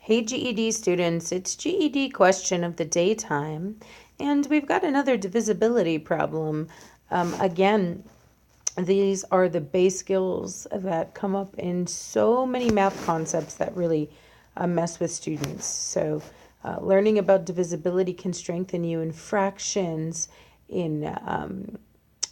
Hey GED students, it's GED question of the daytime, and we've got another divisibility problem. Again, these are the base skills that come up in so many math concepts that really mess with students. So learning about divisibility can strengthen you in fractions, in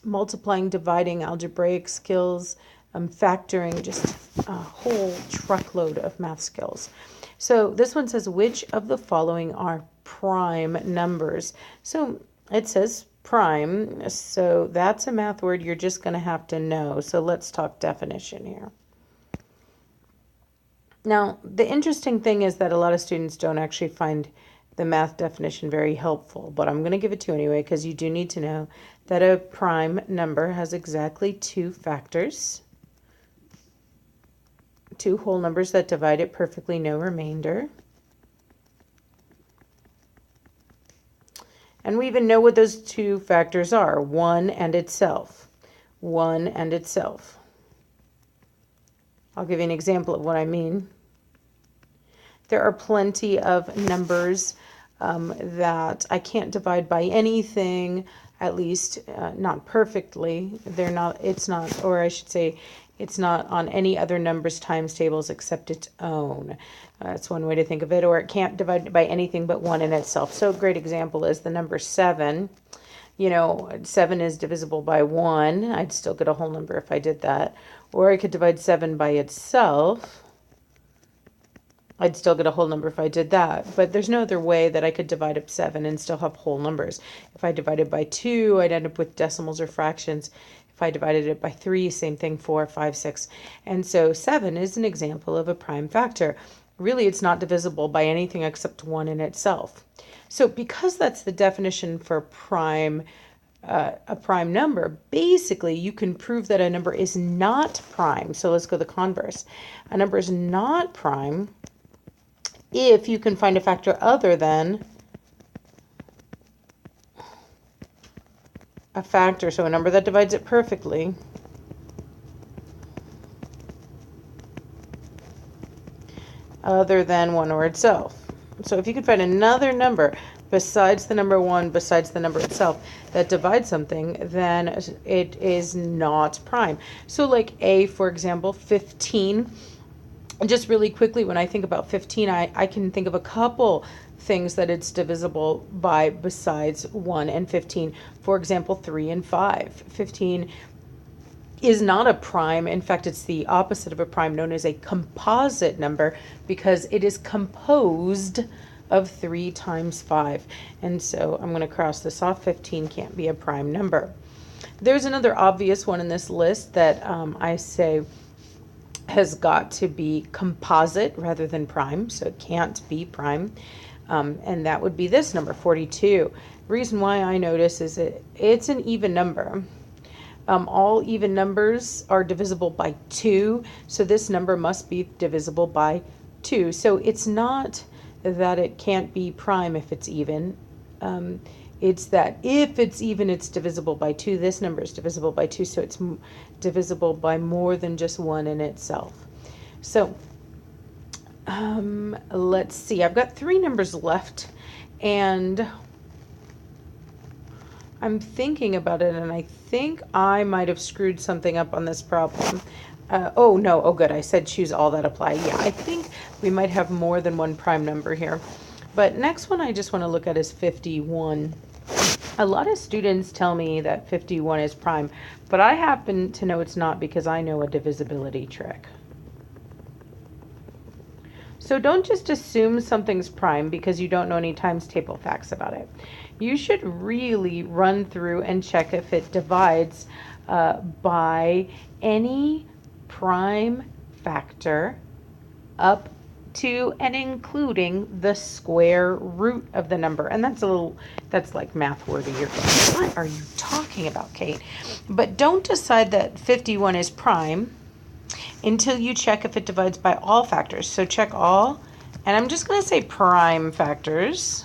multiplying, dividing, algebraic skills, factoring, just a whole truckload of math skills. So this one says, which of the following are prime numbers? So it says prime, so that's a math word you're just going to have to know. So let's talk definition here. Now, the interesting thing is that a lot of students don't actually find the math definition very helpful, but I'm going to give it to you anyway because you do need to know that a prime number has exactly two factors, two whole numbers that divide it perfectly, no remainder. And we even know what those two factors are, 1 and itself. 1 and itself. I'll give you an example of what I mean. There are plenty of numbers that I can't divide by anything, at least not perfectly. They're not, it's not, or I should say, it's not on any other numbers times tables except its own. That's one way to think of it. Or it can't divide by anything but 1 in itself. So a great example is the number 7. You know, 7 is divisible by 1. I'd still get a whole number if I did that. Or I could divide 7 by itself. I'd still get a whole number if I did that. But there's no other way that I could divide up 7 and still have whole numbers. If I divided by 2, I'd end up with decimals or fractions. If I divided it by 3, same thing, 4, 5, 6. And so 7 is an example of a prime factor. Really, it's not divisible by anything except 1 in itself. So because that's the definition for prime, a prime number, basically you can prove that a number is not prime. So let's go the converse. A number is not prime if you can find a factor other than a factor, so a number that divides it perfectly, other than 1 or itself. So if you could find another number besides the number 1, besides the number itself, that divides something, then it is not prime. So like A, for example, 15. Just really quickly, when I think about 15, I can think of a couple things that it's divisible by besides 1 and 15. For example, 3 and 5. 15 is not a prime. In fact, it's the opposite of a prime, known as a composite number, because it is composed of 3 times 5. And so I'm going to cross this off. 15 can't be a prime number. There's another obvious one in this list that I say has got to be composite rather than prime, so it can't be prime. And that would be this number, 42. The reason why I notice is it's an even number. All even numbers are divisible by 2, so this number must be divisible by 2. So it's not that it can't be prime if it's even. It's that if it's even, it's divisible by 2. This number is divisible by 2, so it's divisible by more than just 1 in itself. So let's see. I've got 3 numbers left, and I'm thinking about it, and I think I might have screwed something up on this problem. Oh, no. Oh, good. I said choose all that apply. Yeah, I think we might have more than one prime number here. But next one I just want to look at is 51. A lot of students tell me that 51 is prime, but I happen to know it's not because I know a divisibility trick. So don't just assume something's prime because you don't know any times table facts about it. You should really run through and check if it divides by any prime factor up to and including the square root of the number. And that's like math wordy. You're going, what are you talking about, Kate? But don't decide that 51 is prime until you check if it divides by all factors. So check all, and I'm just going to say prime factors.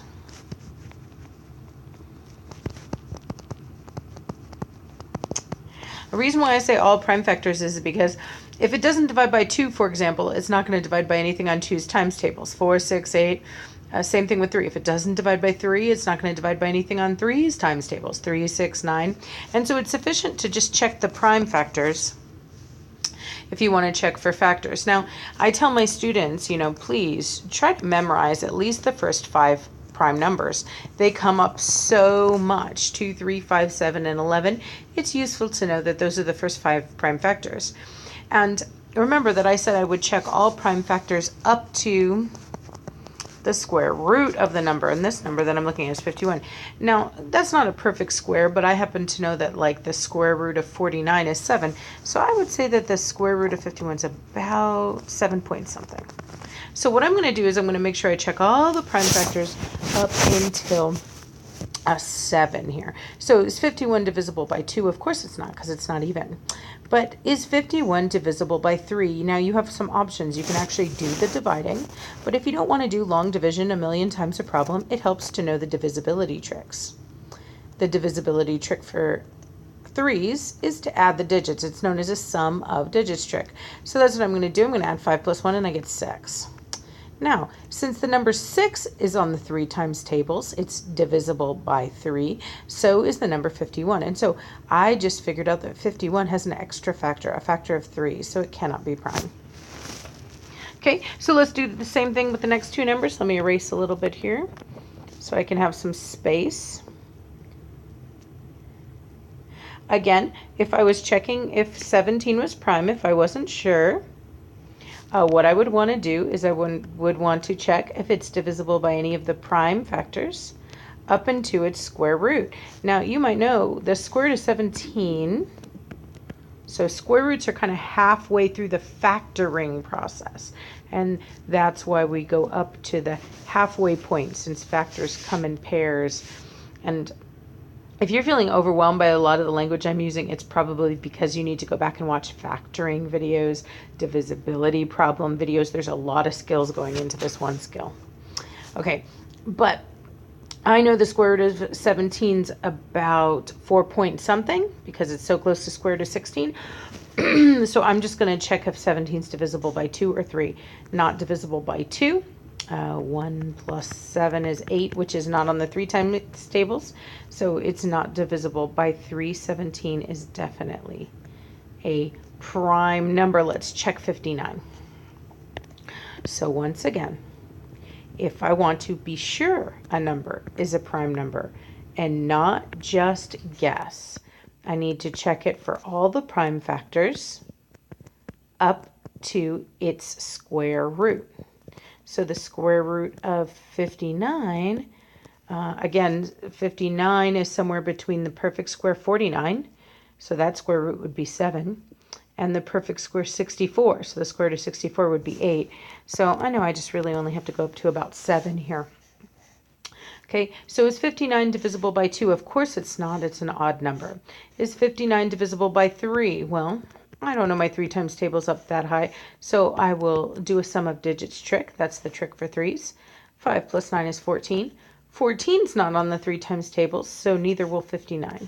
The reason why I say all prime factors is because If it doesn't divide by 2, for example, it's not going to divide by anything on 2's times tables. 4, 6, 8. Same thing with 3. If it doesn't divide by 3, it's not going to divide by anything on 3's times tables. 3, 6, 9. And so it's sufficient to just check the prime factors if you want to check for factors. Now, I tell my students, please try to memorize at least the first 5 prime numbers. They come up so much, 2, 3, 5, 7, and 11. It's useful to know that those are the first 5 prime factors. And remember that I said I would check all prime factors up to the square root of the number, and this number that I'm looking at is 51. Now, that's not a perfect square, but I happen to know that like the square root of 49 is 7. So I would say that the square root of 51 is about 7 point something. So what I'm going to do is I'm going to make sure I check all the prime factors up until a 7 here. So is 51 divisible by 2? Of course it's not, because it's not even. But is 51 divisible by 3? Now you have some options. You can actually do the dividing, but if you don't want to do long division a million times a problem, it helps to know the divisibility tricks. The divisibility trick for 3's is to add the digits. It's known as a sum of digits trick. So that's what I'm going to do. I'm going to add 5 plus 1 and I get 6. Now, since the number 6 is on the 3 times tables, it's divisible by 3, so is the number 51. And so I just figured out that 51 has an extra factor, a factor of 3, so it cannot be prime. Okay, so let's do the same thing with the next 2 numbers. Let me erase a little bit here so I can have some space. Again, if I was checking if 17 was prime, if I wasn't sure, what I would want to do is I would want to check if it's divisible by any of the prime factors up into its square root. Now, you might know the square root of 17, so square roots are kind of halfway through the factoring process. And that's why we go up to the halfway point, since factors come in pairs. And if you're feeling overwhelmed by a lot of the language I'm using, it's probably because you need to go back and watch factoring videos, divisibility problem videos. There's a lot of skills going into this one skill. Okay, but I know the square root of 17's about 4 point something because it's so close to square root of 16. So I'm just going to check if 17 is divisible by 2 or 3. Not divisible by 2. 1 plus 7 is 8, which is not on the 3 times tables, so it's not divisible by 3. 17 is definitely a prime number. Let's check 59. So once again, if I want to be sure a number is a prime number and not just guess, I need to check it for all the prime factors up to its square root. So the square root of 59, again, 59 is somewhere between the perfect square 49, so that square root would be 7, and the perfect square 64, so the square root of 64 would be 8. So I know I just really only have to go up to about 7 here. Okay, so is 59 divisible by 2? Of course it's not, it's an odd number. Is 59 divisible by 3? Well, I don't know my 3 times tables up that high, so I will do a sum of digits trick. That's the trick for 3's. 5 plus 9 is 14. 14's not on the 3 times tables, so neither will 59.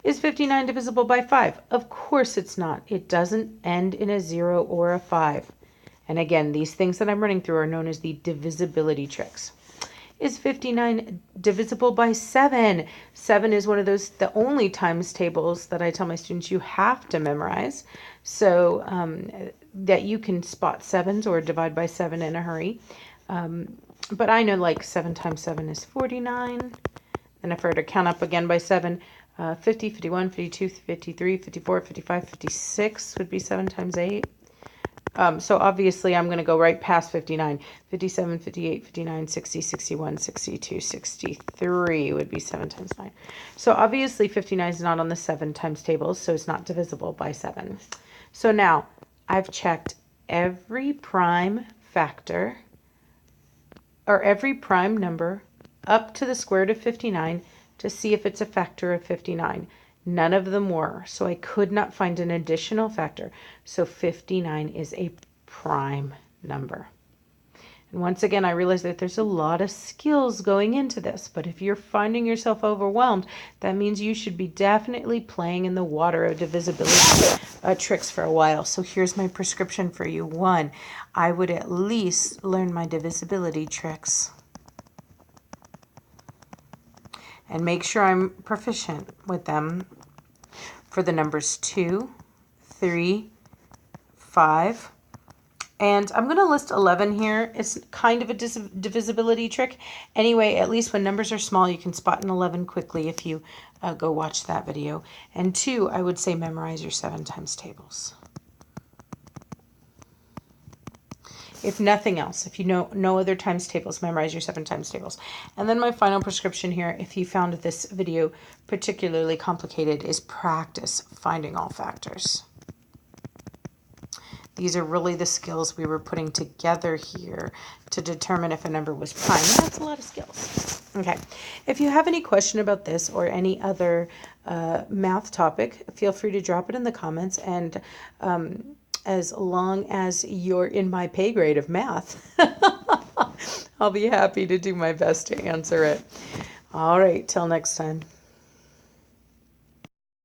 Is 59 divisible by 5? Of course it's not. It doesn't end in a 0 or a 5. And again, these things that I'm running through are known as the divisibility tricks. Is 59 divisible by 7? 7 is one of those, the only times tables that I tell my students you have to memorize, so that you can spot 7s or divide by 7 in a hurry. But I know like 7 times 7 is 49. And if I were to count up again by 7, 50, 51, 52, 53, 54, 55, 56 would be 7 times 8. So obviously I'm going to go right past 59. 57, 58, 59, 60, 61, 62, 63 would be 7 times 9. So obviously 59 is not on the 7 times tables, so it's not divisible by 7. So now I've checked every prime factor, or every prime number up to the square root of 59 to see if it's a factor of 59. None of them were, so I could not find an additional factor. So 59 is a prime number. And once again, I realize that there's a lot of skills going into this, but if you're finding yourself overwhelmed, that means you should be definitely playing in the water of divisibility tricks for a while. So here's my prescription for you. 1, I would at least learn my divisibility tricks and make sure I'm proficient with them for the numbers 2, 3, 5, and I'm going to list 11 here. It's kind of a divisibility trick. Anyway, at least when numbers are small, you can spot an 11 quickly if you go watch that video. And 2, I would say memorize your 7 times tables. If nothing else, if you know no other times tables, memorize your 7 times tables. And then my final prescription here, if you found this video particularly complicated, is practice finding all factors. These are really the skills we were putting together here to determine if a number was prime. And that's a lot of skills. Okay. If you have any question about this or any other math topic, feel free to drop it in the comments. And as long as you're in my pay grade of math, I'll be happy to do my best to answer it. All right. Till next time.